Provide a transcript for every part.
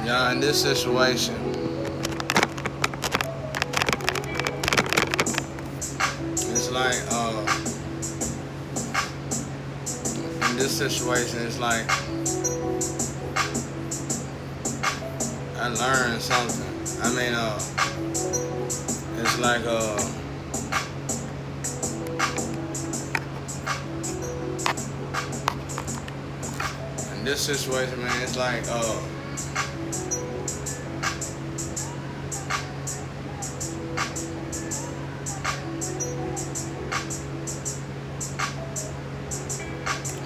Y'all, in this situation, it's like, in this situation, it's like, I learned something. I mean, it's like, in this situation, man, it's like,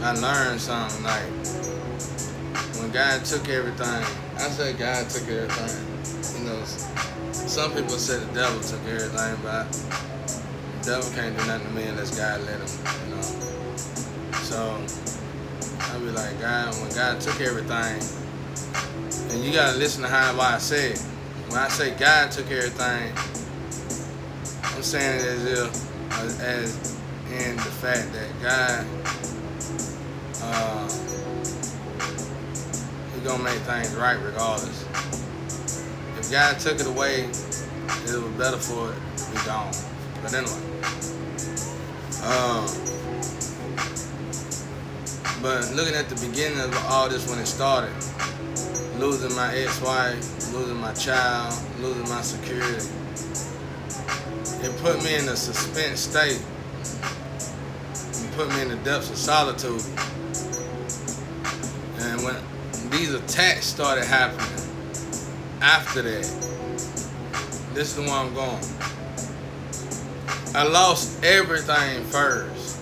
I learned something, like, when God took everything, I said God took everything. You know, some people say the devil took everything, but the devil can't do nothing to me unless God let him, you know. So, I be like, God, when God took everything, and you gotta listen to why I say it. When I say God took everything, I'm saying it as in the fact that God, He gonna make things right regardless. If God took it away, it was better for it to be gone. But anyway, but looking at the beginning of all this when it started, losing my ex-wife, losing my child, losing my security, it put me in a suspense state. It put me in the depths of solitude. And when these attacks started happening, after that, this is the one I'm going. I lost everything first.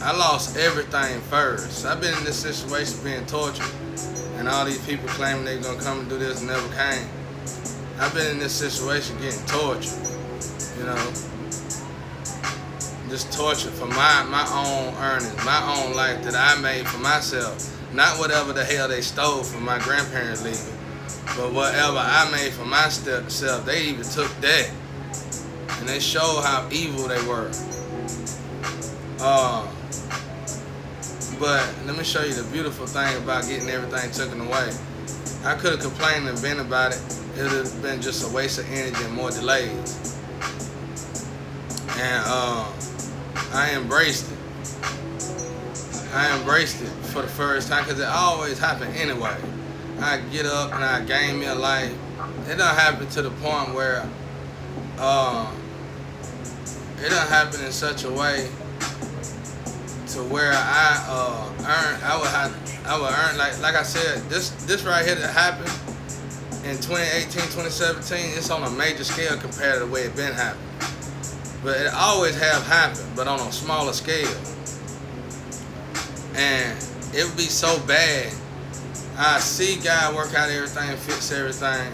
I've been in this situation being tortured, and all these people claiming they're gonna come and do this and never came. I've been in this situation getting tortured, you know, just tortured for my own earnings, my own life that I made for myself. Not whatever the hell they stole from my grandparents leaving, but whatever I made for myself. They even took that, and they showed how evil they were. But let me show you the beautiful thing about getting everything taken away. I could have complained and been about it. It would have been just a waste of energy and more delays. And I embraced it. I embraced it for the first time because it always happened anyway. I get up and I gain me a life. It don't happen to the point where it don't happen in such a way to where I would earn like I said, this right here that happened in 2018, 2017, it's on a major scale compared to the way it been happening. But it always have happened, but on a smaller scale. And it would be so bad. I see God work out everything, fix everything,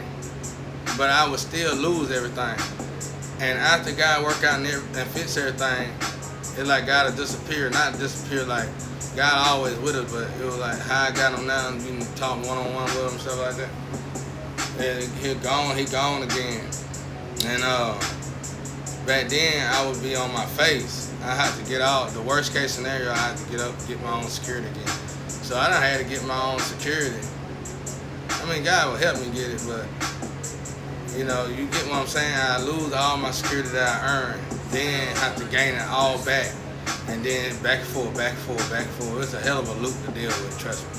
but I would still lose everything. And after God work out and fix everything, it's like God will disappear. Not disappear like God always with us, but it was like how I got him now and you can talk one-on-one with him, stuff like that. And he gone again. And back then I would be on my face. I had to get out. The worst case scenario, I had to get up and get my own security again. So I done had to get my own security. I mean, God will help me get it, but you know, you get what I'm saying? I lose all my security that I earned, then have to gain it all back, and then back and forth, back and forth, back and forth. It's a hell of a loop to deal with, trust me.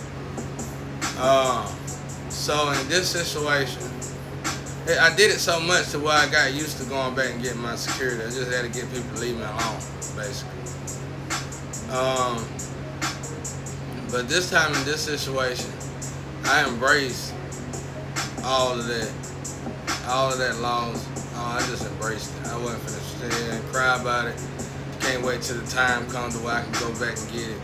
So in this situation, I did it so much to where I got used to going back and getting my security. I just had to get people to leave me alone, basically. But this time in this situation, I embraced all of that loss. I just embraced it. I wasn't finna sit here and cry about it. Can't wait till the time comes to where I can go back and get it.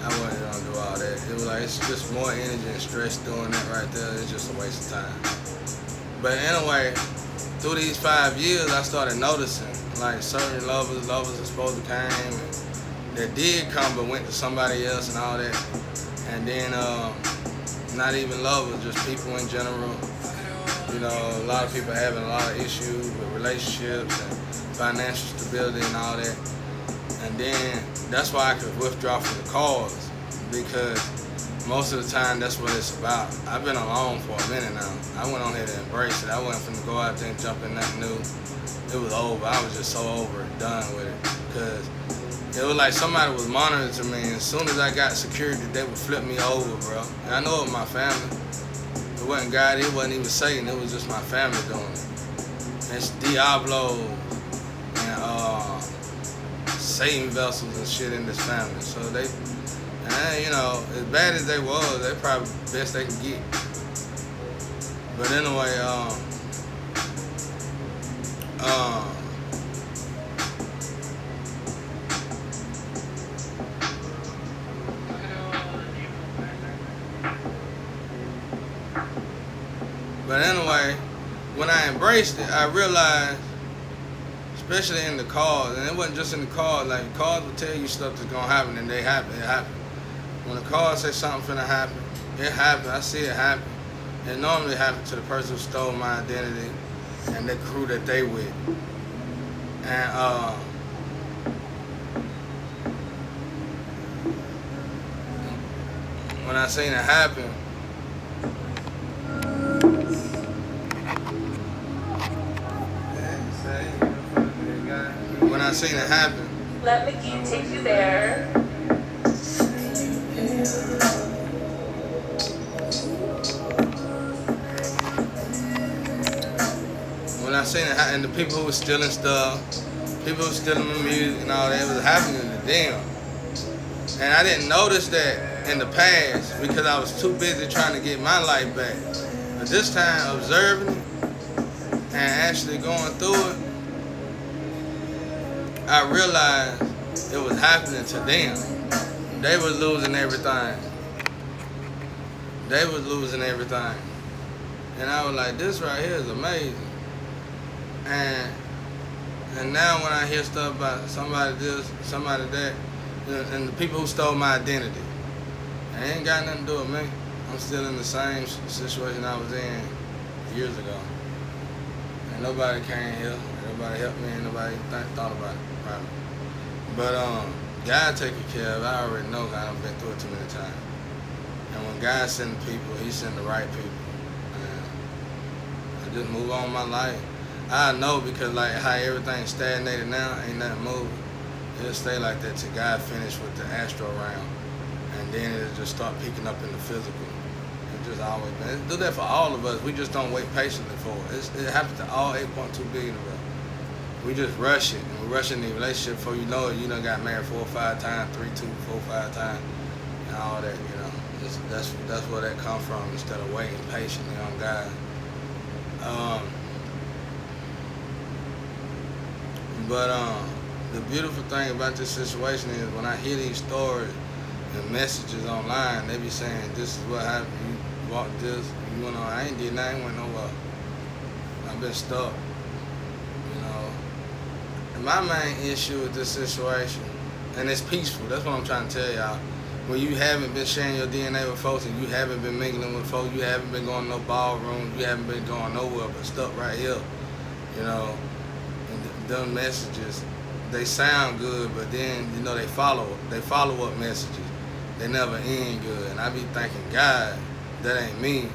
I wasn't gonna do all that. It was like, it's just more energy and stress doing that right there. It's just a waste of time. But anyway, through these 5 years, I started noticing like certain lovers are supposed to come, and that did come but went to somebody else and all that. And then not even lovers, just people in general. You know, a lot of people having a lot of issues with relationships and financial stability and all that. And then that's why I could withdraw from the cause, because most of the time that's what it's about. I've been alone for a minute now. I went on here to embrace it. I wasn't finna go out there and jump in nothing new. It was over. I was just so over it, done with it. Because it was like somebody was monitoring me. As soon as I got security, they would flip me over, bro. And I know it was my family. It wasn't God, it wasn't even Satan. It was just my family doing it. It's Diablo and Satan vessels and shit in this family. So they, and you know, as bad as they was, they probably the best they can get. But anyway, when I embraced it, I realized, especially in the cars, and it wasn't just in the cars, like cars will tell you stuff that's gonna happen, and it happened. When the cars say something's gonna happen, it happened. I see it happen. It normally happens to the person who stole my identity and the crew that they with. And when I seen it happen, let Mickey take you there. When I seen it happen, and the people who were stealing stuff, people who were stealing my music and all that, it was happening to them. And I didn't notice that in the past because I was too busy trying to get my life back. But this time, observing it and actually going through it, I realized it was happening to them. They were losing everything. And I was like, this right here is amazing. And now when I hear stuff about somebody this, somebody that, and the people who stole my identity, it ain't got nothing to do with me. I'm still in the same situation I was in years ago. And nobody came here, nobody helped me, and nobody thought about it. Probably. But God taking care of it, I already know God, I've been through it too many times. And when God sends people, He sends the right people. And I just move on with my life. I know because like how everything's stagnated now, ain't nothing moving. It'll stay like that till God finish with the astral realm. And then it'll just start picking up in the physical. It just always been. It do that for all of us. We just don't wait patiently for it. It happens to all 8.2 billion of us. We just rush it, and we're rushing the relationship before you know it. You done got married 4 or 5 times, 3, 2, 4, 5 times, and all that. You know, that's where that come from. Instead of waiting patiently on God. But the beautiful thing about this situation is when I hear these stories and messages online, they be saying this is what happened. You walked this, you went on. I ain't did nothing, went nowhere. I've been stuck. My main issue with this situation, and it's peaceful, that's what I'm trying to tell y'all. When you haven't been sharing your DNA with folks and you haven't been mingling with folks, you haven't been going to no ballroom, you haven't been going nowhere but stuck right here, you know, and them messages, they sound good, but then, you know, they follow up messages. They never end good. And I be thinking, God, that ain't me,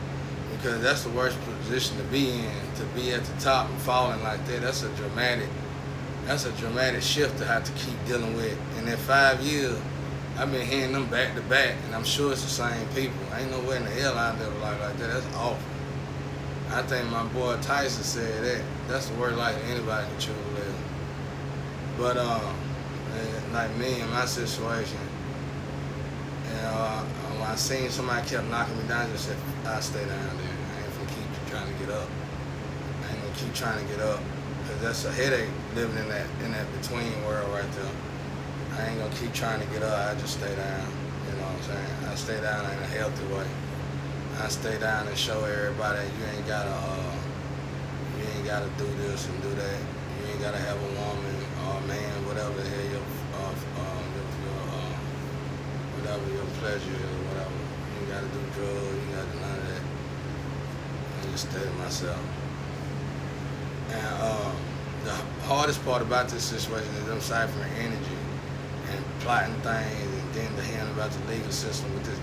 because that's the worst position to be in, to be at the top and falling like that. That's a dramatic shift to have to keep dealing with. And in 5 years, I've been hearing them back to back, and I'm sure it's the same people. Ain't no way in the hell I live a life like that. That's awful. I think my boy Tyson said that. That's the worst life anybody can choose to live. But like me in my situation, when I seen somebody kept knocking me down, I just said, I'll stay down there. I ain't gonna keep trying to get up. Because that's a headache living in that between world right there. I ain't gonna keep trying to get up. I just stay down. You know what I'm saying? I stay down in a healthy way. I stay down and show everybody you ain't gotta do this and do that. You ain't gotta have a woman or a man, whatever the hell whatever your pleasure is, whatever. You ain't gotta do drugs. You ain't gotta do none of that. I just stay to myself. And the hardest part about this situation is them ciphering energy and plotting things and then to hearing about the legal system with this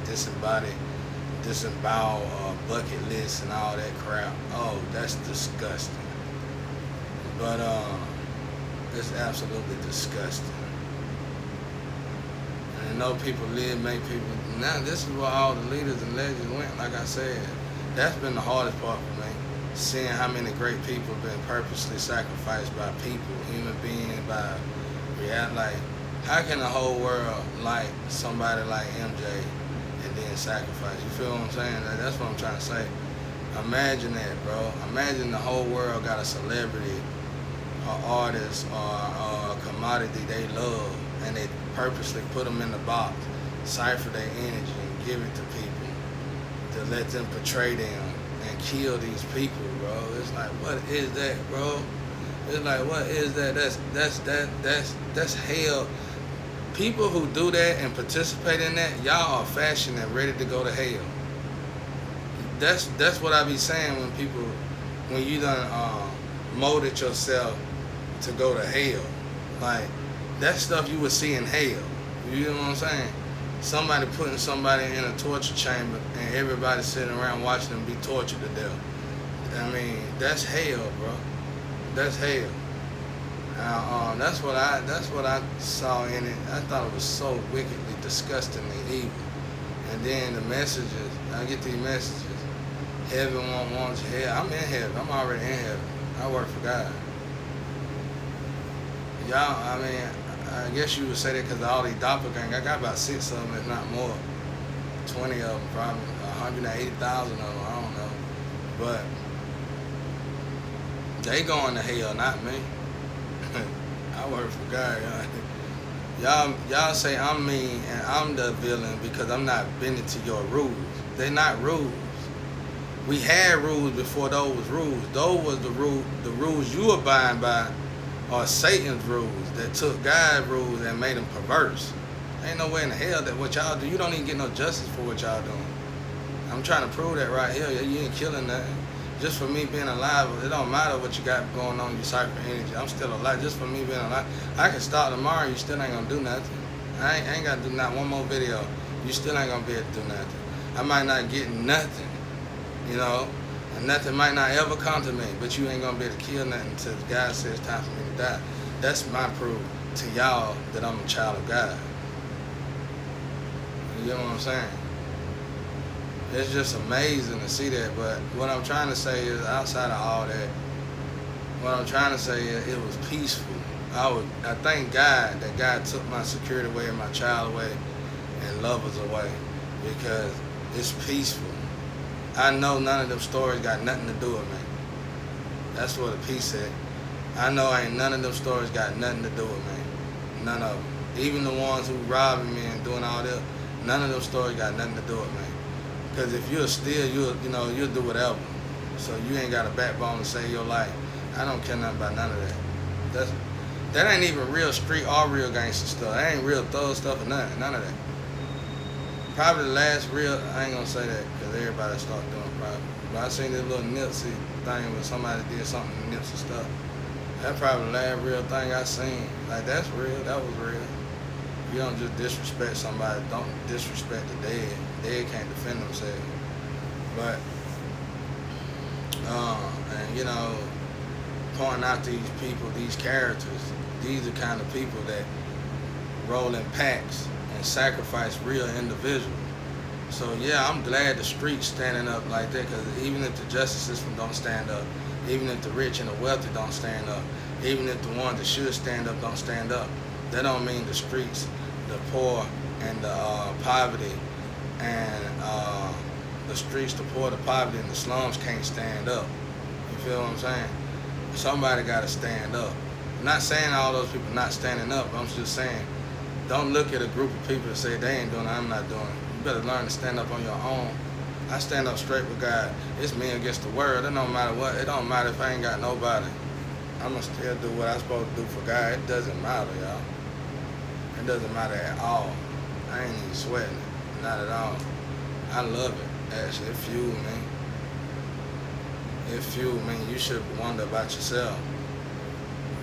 disembowel bucket list and all that crap. Oh, that's disgusting. But it's absolutely disgusting. And I know people make people. Now this is where all the leaders and legends went. Like I said, that's been the hardest part for me. Seeing how many great people have been purposely sacrificed by people, human beings, by reality. Like, how can the whole world like somebody like MJ and then sacrifice? You feel what I'm saying? That's what I'm trying to say. Imagine that, bro. Imagine the whole world got a celebrity, or artist, or a commodity they love, and they purposely put them in the box, cipher their energy, and give it to people to let them portray them and kill these people, bro. It's like, what is that, bro? It's like, what is that? That's hell. People who do that and participate in that, y'all are fashioned and ready to go to hell. That's what I be saying when you done molded yourself to go to hell. Like, that stuff you would see in hell. You know what I'm saying? Somebody putting somebody in a torture chamber and everybody sitting around watching them be tortured to death. I mean, that's hell, bro. That's hell. That's what I saw in it. I thought it was so wickedly, disgustingly evil. And then the messages, I get these messages. Heaven won't want you. Hell, I'm in heaven. I'm already in heaven. I work for God. Y'all, I mean, I guess you would say that because of all these doppelgangers. I got about 6 of them, if not more. 20 of them, probably 180,000 of them. I don't know, but they going to hell, not me. I work for God. Y'all say I'm mean and I'm the villain because I'm not bending to your rules. They're not rules. We had rules before those rules. Those was the rules you abide by are Satan's rules that took God's rules and made them perverse. Ain't no way in the hell that what y'all do. You don't even get no justice for what y'all doing. I'm trying to prove that right here. You ain't killing nothing. Just for me being alive, it don't matter what you got going on, you cipher energy. I'm still alive. Just for me being alive. I can start tomorrow, you still ain't gonna do nothing. I ain't gotta do not one more video. You still ain't gonna be able to do nothing. I might not get nothing, you know, and nothing might not ever come to me, but you ain't gonna be able to kill nothing until God says it's time for me to die. That's my proof to y'all that I'm a child of God. You know what I'm saying? It's just amazing to see that, but what I'm trying to say is, outside of all that, what I'm trying to say is it was peaceful. I thank God that God took my security away and my child away and lovers away, because it's peaceful. I know none of them stories got nothing to do with me. That's what the peace said. I know ain't none of them stories got nothing to do with me. None of them. Even the ones who robbing me and doing all that, none of them stories got nothing to do with me. Because if you're still, you'll do whatever. So you ain't got a backbone to save your life. I don't care nothing about none of that. That ain't even real street or real gangster stuff. That ain't real thug stuff or nothing. None of that. Probably the last real, I ain't gonna say that because everybody start doing probably. But I seen this little Nipsey thing where somebody did something to Nipsey stuff. That probably the last real thing I seen. Like, that's real. That was real. You don't just disrespect somebody. Don't disrespect the dead. Dead can't defend themselves. But, and pointing out these people, these characters, these are kind of people that roll in packs and sacrifice real individuals. So yeah, I'm glad the street's standing up like that, because even if the justice system don't stand up, even if the rich and the wealthy don't stand up, even if the ones that should stand up don't stand up, that don't mean the streets, the poor and the poverty and the streets, the poor, the poverty and the slums can't stand up. You feel what I'm saying? Somebody got to stand up. I'm not saying all those people not standing up. I'm just saying, don't look at a group of people and say they ain't doing it, I'm not doing it. You better learn to stand up on your own. I stand up straight with God. It's me against the world. It don't matter what. It don't matter if I ain't got nobody. I'm going to still do what I'm supposed to do for God. It doesn't matter, y'all. It doesn't matter at all. I ain't even sweating it. Not at all. I love it, actually. It fuels me. It fuels me. You should wonder about yourself.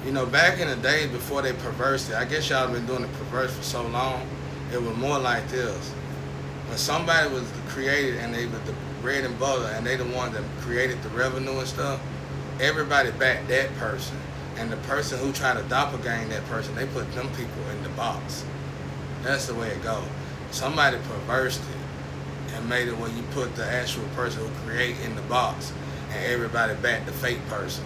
You know, back in the days before they perversed it, I guess y'all been doing it perverse for so long, It was more like this. When somebody was created and they was the bread and butter and they the one that created the revenue and stuff, everybody backed that person. And the person who tried to doppelgang that person, they put them people in the box. That's the way it goes. Somebody perversed it and made it where you put the actual person who create in the box and everybody backed the fake person.